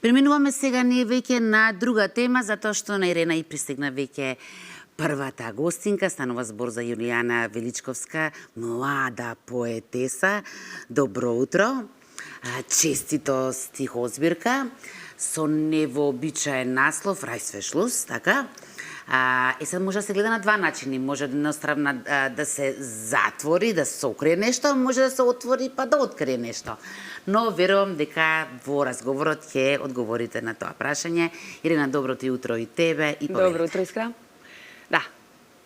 Преминуваме сега ние веќе на друга тема, затоа што на Ирена и пристигна веќе првата гостинка. Станува збор за Јулијана Величковска, млада поетеса. Добро утро. Честито стихозбирка со невообичаен наслов Рајсвешлус, така? Сега може да се гледа на два начини. Може едностранно да се затвори, да се окрие нешто, може да се отвори па да открие нешто. Но верувам дека во разговорот ќе одговорите на тоа прашање. Ирена, доброто утро и тебе и повелите. Добро утро, Искра. Да.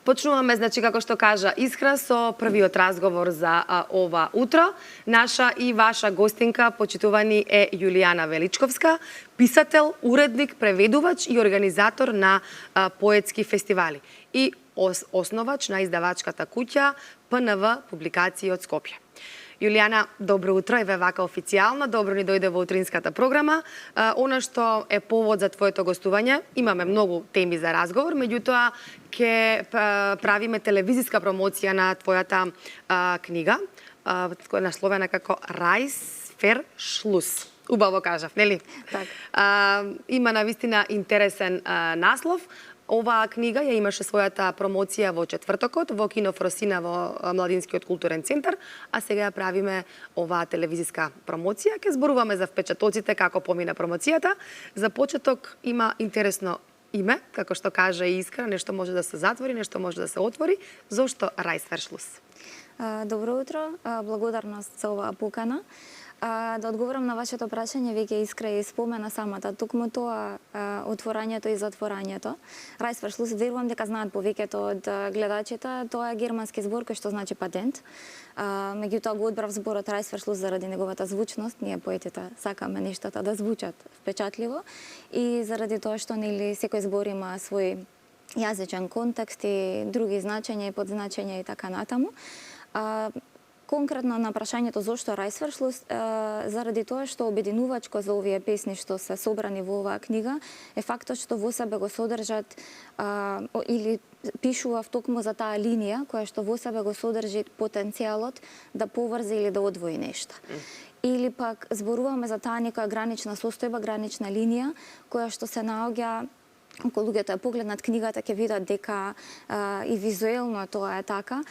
Почнуваме, значи, како што кажа Искра, со првиот разговор за ова утро. Наша и ваша гостинка, почитувани, е Јулијана Величковска, писател, уредник, преведувач и организатор на поетски фестивали и основач на издавачката куќа ПНВ Публикации од Скопје. Јулијана, добро утро, еве вака официјално, добро ни дојде во утринската програма. Она што е повод за твоето гостување, имаме многу теми за разговор, меѓутоа ќе правиме телевизиска промоција на твојата книга, која е насловена како Рајсвешлус. Убаво кажав, нели? Так. Има навистина интересен наслов. Оваа книга ја имаше својата промоција во четвртокот во Кино Фросина во Младинскиот културен центар, а сега ја правиме оваа телевизиска промоција. Ке зборуваме за впечатоците како помина промоцијата. За почеток има интересно име, како што кажа и Искра, нешто може да се затвори, нешто може да се отвори. Зошто Рајсвешлус? Добро утро, благодарност за оваа покана. Да одговорам на вашето прашање, веќе Искра и спомена самата, токму тоа отворањето и затворањето. Рајсвешлус, верувам дека знаат повеќето од гледачите, тоа е германски збор кој што значи патент. Меѓутоа го одбрав зборот Рајсвешлус заради неговата звучност. Ние поетите сакаме нештата да звучат впечатливо и заради тоа што нели секој збор има свој јазичен контекст и други значења и подзначења и така натаму. Конкретно на прашањето зошто Рајсвешлус, заради тоа што обединувачко за овие песни што се собрани во оваа книга е фактот што во себе го содржат или пишував токму за таа линија која што во себе го содржи потенцијалот да поврзе или да одвои нешто. Или пак зборуваме за таа некоја гранична состојба, гранична линија која што се наоѓа. Ако луѓето ја погледнат книгата, ќе видат дека и визуелно тоа е така.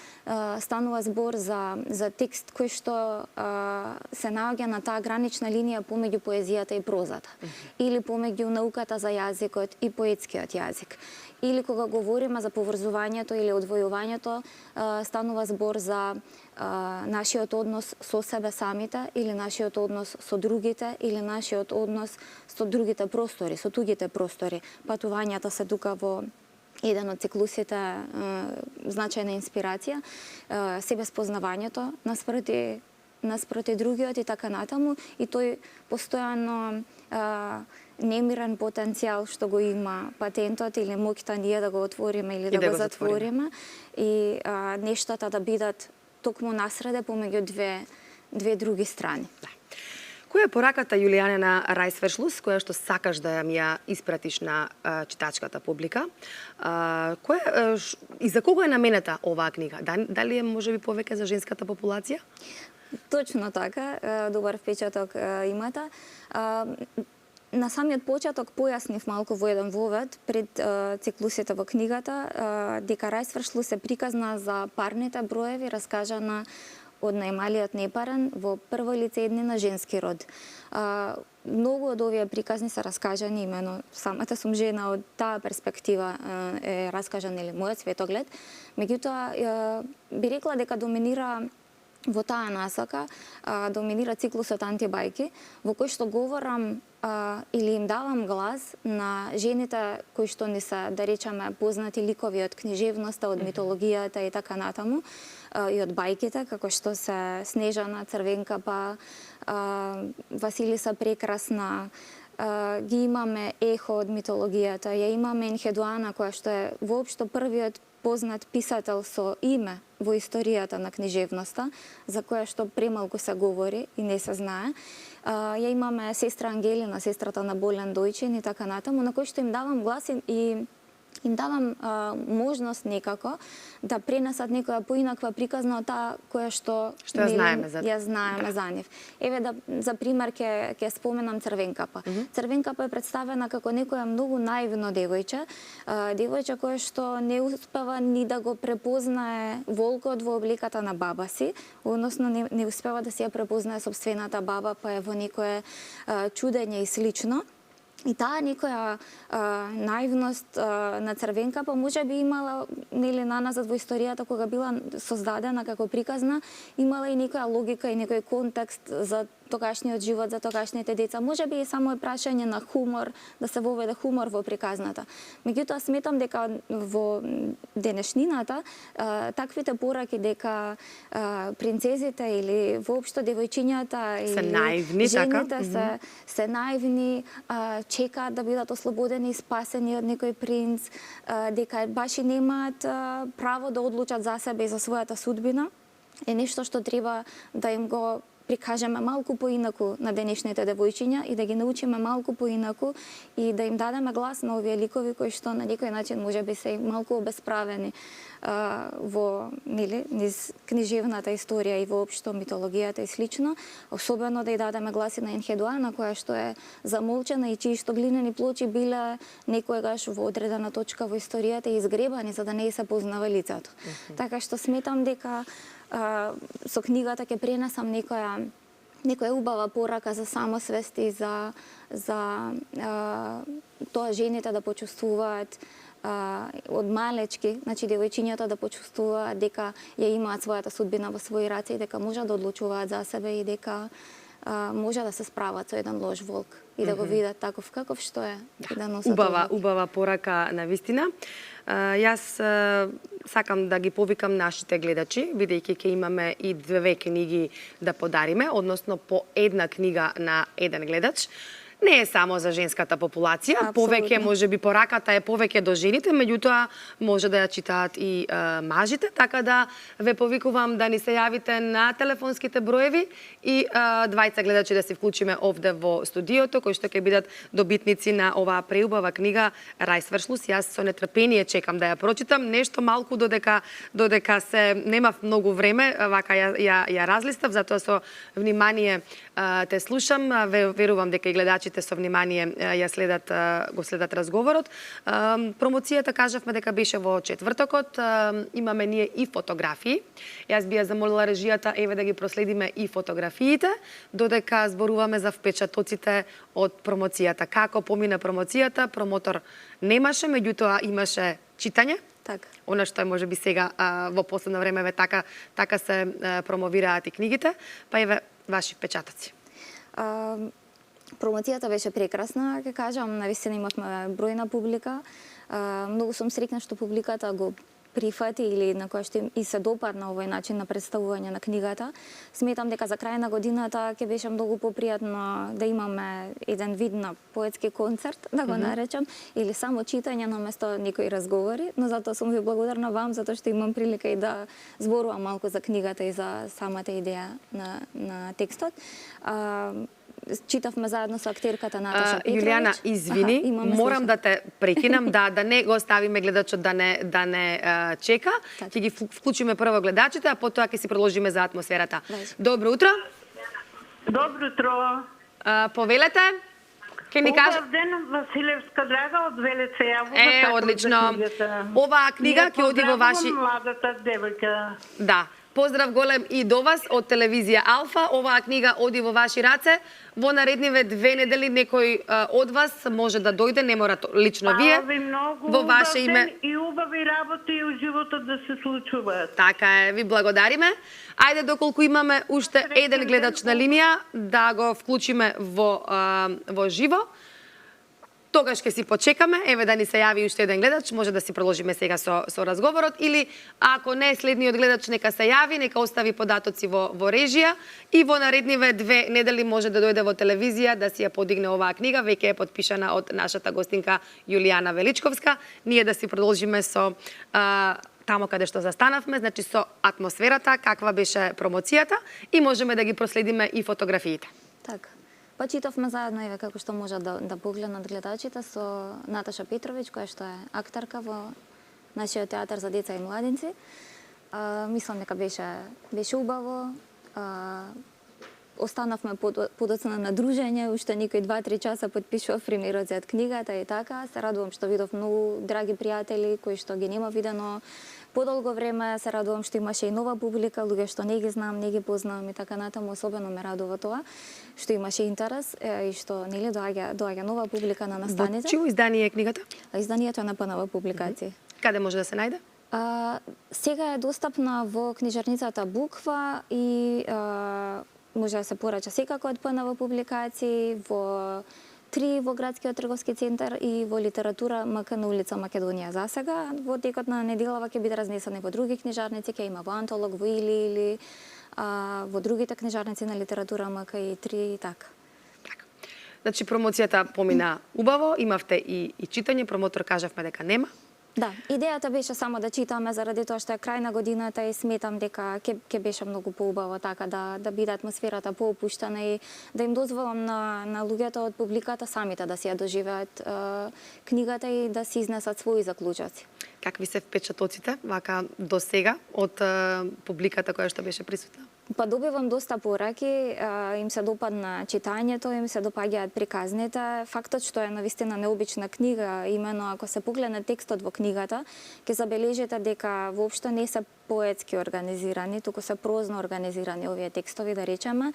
Станува збор за текст кој што се наоѓа на таа гранична линија помеѓу поезијата и прозата. Или помеѓу науката за јазикот и поетскиот јазик. Или кога говориме за поврзувањето или одвојувањето, станува збор за нашиот однос со себе самите или нашиот однос со другите или нашиот однос со другите простори, со туѓите простори. Патувањата се тука во еден од циклусите значајна инспирација, себеспознавањето наспроти другиот и така натаму, и тој постојано немирен потенцијал што го има патентот или моќта ние да го отвориме или да го затвориме и нештата да бидат токму насреде помеѓу две други страни. Која е пораката, Јулијане, на Рајсвешлус, која што сакаш да ја испратиш на читачката публика? И за кого е наменета оваа книга? Дали е можеби повеќе за женската популација? Точно така, добар впечаток имате. На самиот почеток појаснив малку во еден вовед пред циклусите во книгата дека Рајсвешлус е приказна за парните броеви раскажана од најмалиот непарен во прво лице еднина женски род. Многу од овие приказни се раскажани, имено самата сум жена, од таа перспектива е раскажан или мојот светоглед. Меѓутоа би рекла дека доминира во таа насока, доминира циклусот антибајки, во кој што говорам или им давам глас на жените кои што не се, да речеме, познати ликови од книжевноста, од митологијата и така натаму, и од бајките, како што се Снежана, Црвенка, па Василиса Прекрасна, ги имаме Ехо од митологијата, ја имаме Енхедуана, која што е воопшто првиот познат писател со име во историјата на книжевноста, за која што премалку се говори и не се знае. Ја имаме сестра Ангелина, сестрата на Болен Дојчин и така натаму, на кој што им давам глас и им давам можност некако да пренесат некоја поинаква приказна од таа која што ја знаеме за ја знаеме за нив. Еве да за пример ќе споменам Црвенкапа. Црвенкапа е представена како некоја многу наивно девојче, девојче кое што не успева ни да го препознае волкот во облеката на баба си, односно не успева да си ја препознае собствената баба, па е во некое чудење и слично. И таа некоја наивност на Црвенкапа може би имала, нели, наназад во историјата кога била создадена како приказна, имала и некоја логика и некој контекст за тогашниот живот, за тогашните деца. Може би и само е прашање на хумор, да се воведе хумор во приказната. Меѓутоа сметам дека во денешнината таквите пораки дека принцезите или воопшто девојчињата или се наивни, жените се наивни, чекаат да бидат ослободени и спасени од некој принц, дека баш и немаат право да одлучат за себе и за својата судбина, е нешто што треба да им го прикажеме малку поинаку на денешните девојчиња и да ги научиме малку поинаку и да им дадеме глас на овие ликови кои што на некој начин може би се малку обесправени во низ книжевната историја и воопшто митологијата и слично, особено да ја дадеме глас и на Енхедуана која што е замолчена и чии што глинени плочи биле некојаш во одредена точка во историјата и изгребани за да не се познава лицето. Така што сметам дека со книгата ќе пренесам некоја убава порака за самосвест и за тоа жените да почувствуваат од малечки, значи девојчињата да почувствуваат дека ја имаат својата судбина во своји раце и дека можат да одлучуваат за себе и дека може да се справат со еден лош волк и да го видат таков каков што е и да носат убава порака на вистина. Јас сакам да ги повикам нашите гледачи, бидејќи ќе имаме и 2 книги да подариме, односно по една книга на еден гледач. Не е само за женската популација, повеќе може би пораката е повеќе до жените, меѓутоа може да ја читаат и мажите, така да ве повикувам да ни се јавите на телефонските броеви и двајца гледачи да се вклучиме овде во студиото, кои што ќе бидат добитници на оваа преубава книга Рајсвршлус. Јас со нетрпение чекам да ја прочитам, нешто малку додека се немав многу време, вака ја разлистав, затоа со внимание те слушам, верувам дека и гледачите со внимание го следат разговорот. Промоцијата кажавме дека беше во четвртокот, имаме ние и фотографии. Јас би ја замолила режијата еве да ги проследиме и фотографиите, додека зборуваме за впечатоците од промоцијата. Како помина промоцијата, промотор немаше, меѓутоа имаше читање. Така. Она што е можеби сега во последно време така се промовираат и книгите, па еве ваши впечатоци. Промоцијата беше прекрасна, ќе кажам, навистина имавме бројна публика. Многу сум среќна што публиката го прифати или на која што и се допадна овој начин на представување на книгата. Сметам дека за крај на годината ќе беше многу попријатно да имаме еден вид на поетски концерт, да го наречам, или само читање наместо некои разговори, но затоа сум ви благодарна вам затоа што имам прилика и да зборувам малку за книгата и за самата идеја на текстот. Читавме заедно со актерката Наташа Петровиќ. Јулијана, извини, морам да те прекинам, да не го оставиме гледачот да не чека. Ќе ги вклучиме прво гледачите, а потоа ќе си продолжиме за атмосферата. Добро утро. Добро утро. Повелете. Ке ни кажа. Убав ден, Василевска драга од Велеце јавува. Одлично. Оваа книга ќе оди во ваши... младата девојка. Да. Поздрав голем и до вас од телевизија Алфа. Оваа книга оди во ваши раце. Во наредниве 2 недели некој од вас може да дојде, не мора лично вие. Во ваше име и убави работи у животот да се случуваат. Така е, ви благодариме. Ајде доколку имаме уште еден гледач на линија да го вклучиме во живо. Тогаш ќе си почекаме, еве да ни се јави уште еден гледач, може да си продолжиме сега со разговорот, или ако не следниот гледач нека се јави, нека остави податоци во режија и во наредниве 2 недели може да дојде во телевизија да си ја подигне оваа книга, веќе е подпишана од нашата гостинка Јулијана Величковска. Ние да си продолжиме со тамо каде што застанавме, значи со атмосферата, каква беше промоцијата и можеме да ги проследиме и фотографиите. Така. Па читавме заедно, еве како што може да погледнат гледачите, со Наташа Петровиќ, која што е актерка во нашиот театар за деца и младинци. Мислам дека беше убаво. Останавме подоцна на дружење, уште некои 2-3 часа потпишував примерот за книгата и така. Се радувам што видов многу драги пријатели кои што ги нема видено подолго време. Се радувам што имаше и нова публика, луѓе што не ги знам, не ги познавам и така натаму. Особено ме радува тоа што имаше интерес и што нели доаѓа нова публика на настаните. Во чио издание е книгата? Изданието е на ПНВ публикации. Каде може да се најде? Сега е достапна во книжарницата Буква и може да се порача секако од ПНВ публикации, во 3 во градскиот трговски центар и во литература МК на улица Македонија. За сега во текот на неделава ќе биде разнесена и во други книжарници, ќе има во Антолог, во Или, во другите книжарници на литература МК и 3 и така. Значи промоцијата помина убаво, имавте и читање, промотор кажавме дека нема. Да, идејата беше само да читаме заради тоа што е крај на годината и сметам дека ќе беше многу поубаво така да биде атмосферата поопуштена и да им дозволам на луѓето од публиката самите да си ја доживеат книгата и да си изнесат своји заклучоци. Какви се впечатоците вака до сега од публиката која што беше присутна? Па добивам доста пораки, им се допадна читањето, им се допаѓаат приказните. Фактот што е навистина необична книга, имено ако се погледне текстот во книгата, ќе забележите дека воопшто не се поетски организирани, туку се прозно организирани овие текстови, да речеме.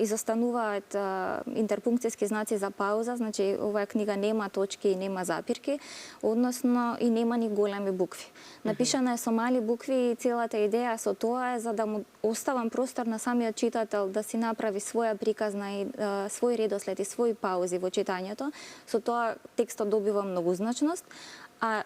Изостануваат интерпункцијски знаци за пауза, значи оваа книга нема точки и нема запирки, односно и нема ни големи букви. Напишана е со мали букви и целата идеја со тоа е за да му оставам простор на самиот читател да си направи своја приказна и свој редослед и свои паузи во читањето. Со тоа текстот добива многузначност, а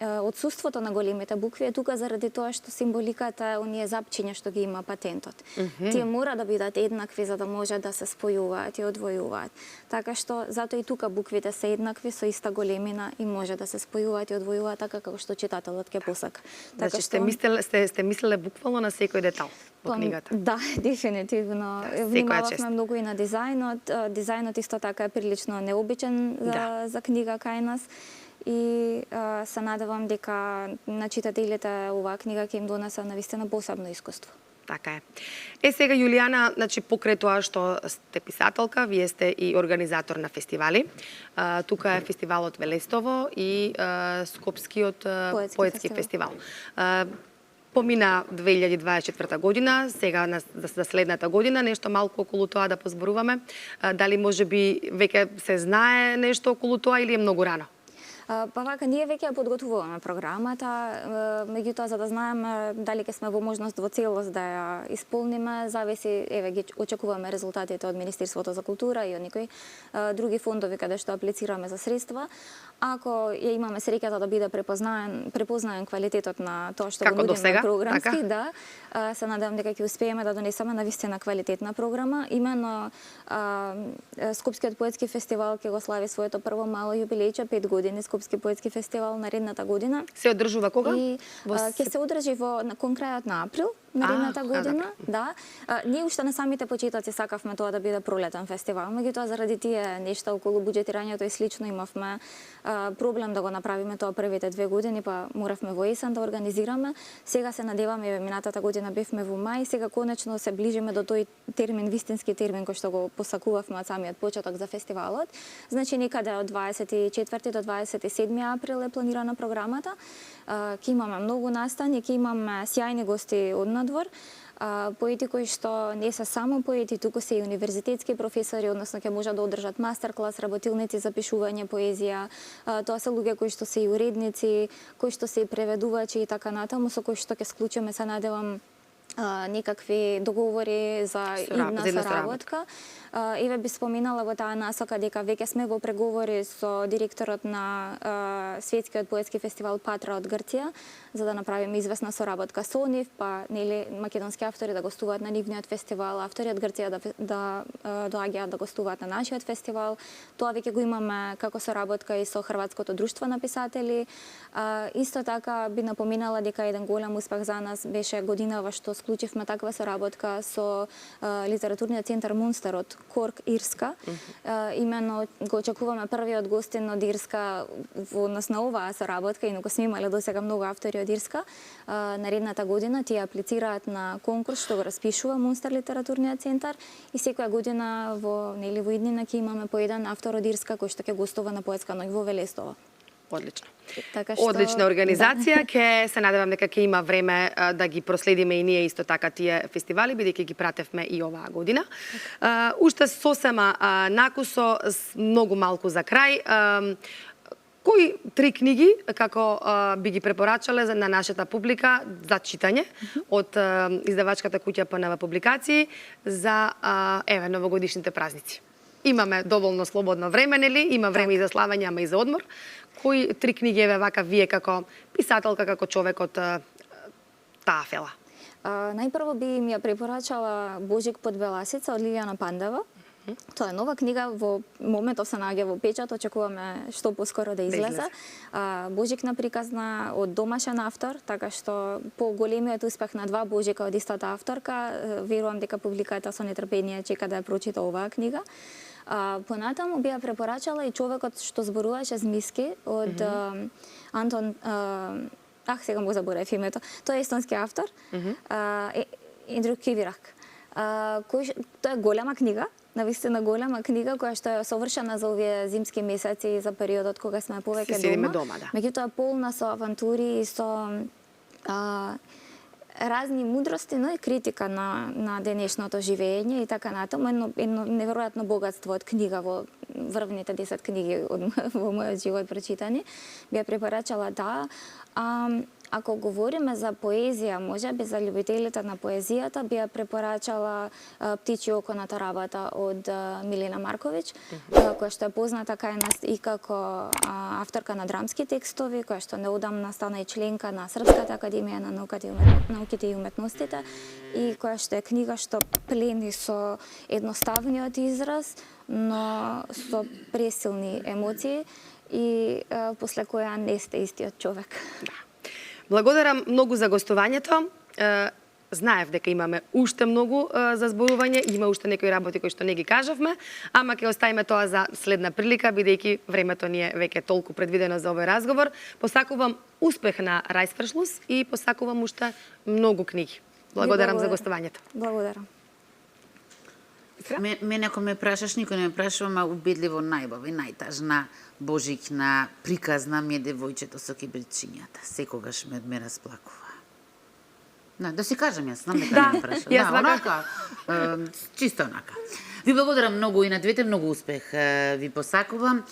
отсуството на големите букви е тука заради тоа што символиката е оние запчиња што ги има патентот. Тие мора да бидат еднакви за да може да се спојуваат и одвојуваат. Така што затоа и тука буквите се еднакви со иста големина и може да се спојуваат и одвојуваат така како што читателот ќе посака. Така што сте мислеле буквално на секој детал во книгата. Да, дефинитивно. Внимававме многу и на дизајнот. Дизајнот исто така е прилично необичен за книга кај нас. И се надевам дека на читателите оваа книга ќе им донесе навистина посебно искуство. Така е. Сега Јулијана, значи покрај тоа што сте писателка, вие сте и организатор на фестивали. Тука е фестивалот Велестово и Скопскиот поетски фестивал. Помина 2024 година, сега за следната година, нешто малку околу тоа да позборуваме. Дали можеби веќе се знае нешто околу тоа или е многу рано? Па вака, ние веќе ја подготвуваме програмата, меѓутоа за да знаеме дали ќе сме во можност во целост да ја исполниме, зависи, еве ги очекуваме резултатите од Министерството за култура и од некои други фондови каде што аплицираме за средства. Ако ја имаме среќата да биде препознаен квалитетот на тоа што го нудиме програмски, да, се надевам дека ќе успееме да донесеме навистина квалитетна програма. Имено Скопскиот поетски фестивал ќе го слави своето прво мало јубилејче, 5 години Скопски поетски фестивал наредната година. Се одржува кога? Ќе се одржи кон крајот на април наредната година. Да. Ние уште на самите почетоци сакавме тоа да биде пролетен фестивал, меѓутоа заради тие нешта околу буџетирањето и слично имавме проблем да го направиме тоа првите 2 години, па моравме во есен да организираме. Сега се надеваме, минатата година бевме во мај, сега конечно се ближиме до тој термин, вистински термин кој што го посакувавме од самиот почеток за фестивалот. Значи некаде од 24 до 27 април е планирана програмата. Ќе имаме многу настани, ќе имаме сјајни гости од надвор, поети кои што не се само поети, туку се и универзитетски професори, односно ќе можат да одржат мастер-клас, работилници за пишување поезија. Тоа се луѓе кои што се и уредници, кои што се и преведувачи и така натаму, со кои што ќе склучиме, се надевам, некакви договори за идна соработка. Еве би споминала во таа насока дека веќе сме во преговори со директорот на Светскиот поетски фестивал Патра од Грција, за да направиме известна соработка со нив, па нели македонски автори да гостуваат на нивниот фестивал, автори од Грција да доаѓаат да гостуваат на нашиот фестивал. Тоа веќе го имаме како соработка и со Хрватското друштво на писатели. Исто така би напоминала дека еден голем успех за нас беше годинава што склучивме таква соработка со литературниот центар Мунстер од Корк, Ирска. Именно го очекуваме првиот гостин од Ирска во однос на оваа соработка, инаку сме имале досега многу автори од Ирска. Наредната година тие аплицираат на конкурс што го распишува Мунстер литературниот центар и секоја година во иднина ќе имаме по еден автор од Ирска кој што ќе гостува на поетска ноќ во Велестово. Одлично. Така што, Одлична организација, ќе се надевам дека ќе има време да ги проследиме и ние исто така тие фестивали, бидејќи ги пратевме и оваа година. Уште сосема накусо, многу малку за крај. Кои 3 книги како би ги препорачале на нашата публика за читање од издавачката куќа ПНВ публикации за новогодишните празници? Имаме доволно слободно време, нели? Има време и за славање, ама и за одмор. Кои 3 книги вака вие како писателка, како човек од таа фела? Најпрво би ми ја препорачала Божик под Беласица од Лилијана Пандева. Тоа е нова книга, во моментов се наоѓа во печат, очекуваме што поскоро да излезе. Божикна приказна од домашен автор, така што по големиот успех на 2 Божика од истата авторка, верувам дека публиката со нетрпение чека да ја прочита оваа книга. Понатаму би ја препорачала и Човекот што зборуваше змиски од Антон сега му заборев името. Тој е естонски автор. Индру Кивирак. Тоа е голема книга, навистина голема книга која што е совршена за овие зимски месеци, за периодот кога сме повеќе дома. Меѓутоа полна со авантури и со разни мудрости, но и критика на денешното живење и така натаму. Едно неверојатно богатство од книга во врвните 10 книги во мојот живот прочитани. Би ја препорачала таа. Ако говориме за поезија, можеби за љубителите на поезијата, би ја препорачала Птичји око на тарабата од Милена Марковиќ, која што е позната кај нас и како авторка на драмски текстови, која што неодамна стана и членка на Српската академија на науките и уметностите, и која што е книга што плени со едноставниот израз, но со пресилни емоции и после која не сте истиот човек. Благодарам многу за гостувањето. Знаев дека имаме уште многу за зборување, има уште некои работи кои што не ги кажавме, ама ќе оставиме тоа за следна прилика, бидејќи времето ни е веќе толку предвидено за овој разговор. Посакувам успех на Рајсфершлус и посакувам уште многу книги. Благодарам за гостувањето. Благодарам. Мене ако ме прашаш, никој не ме прашува, ма убедливо најбава и најтажна божикна приказна ми е Девојчето со кибричињата. Секогаш ме расплакува. Да си кажам, јас знам дека не ме прашува. Да, онака, чисто онака. Ви благодарам многу и на двете, многу успех ви посакувам.